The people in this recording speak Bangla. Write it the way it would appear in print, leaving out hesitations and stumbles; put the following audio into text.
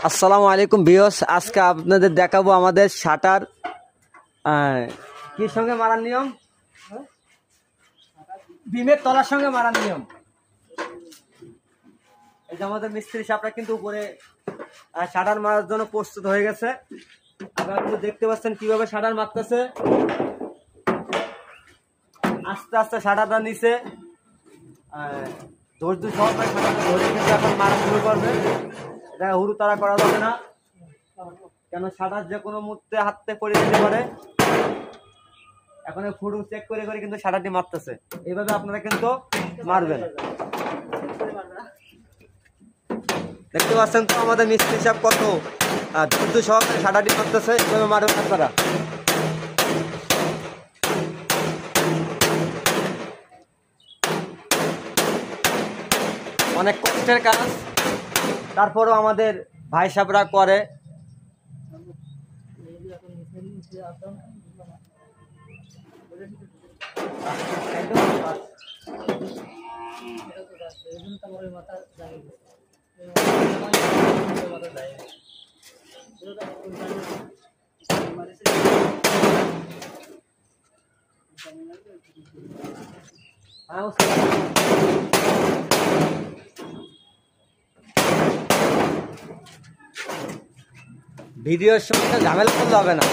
আসসালামু আলাইকুম ভিউয়ার্স, আজকে আপনাদের দেখাবো আমাদের শাটার কি সঙ্গে মারার নিয়ম, বিমের তলার সঙ্গে মারার নিয়ম। এই যে আমাদের মিস্ত্রি সাহেবরা কিন্তু উপরে শাটার মারার জন্য প্রস্তুত হয়ে গেছে। আপনারা কিন্তু দেখতে পাচ্ছেন কিভাবে শাটার মারতেছে। আস্তে আস্তে শাটারটা নিচে ধৈর্য সহকারে শাটারটা ধরে কিন্তু এখন মারা শুরু করবে। এটা হুড়োতাড়া করা যাবে না, কেন শাটার যে কোনো মুহূর্তে হাতে পড়ে যেতে পারে। এখন ফুডু চেক করে করে কিন্তু শাটারটি মারতেছে। এইভাবে আপনারা কিন্তু মারবেন। দেখতে পাচ্ছেন তো আমাদের মিস্ত্রি সাহেব কত ধৈর্য সহকারে শাটারটি মারতেছে। এইভাবে মারবেন আপনারা। অনেক কষ্টের কাজ, তারপরও আমাদের ভাই সাহেবরা করে। ভিডিওর সময় তো ঝামেলা করলে হবে না।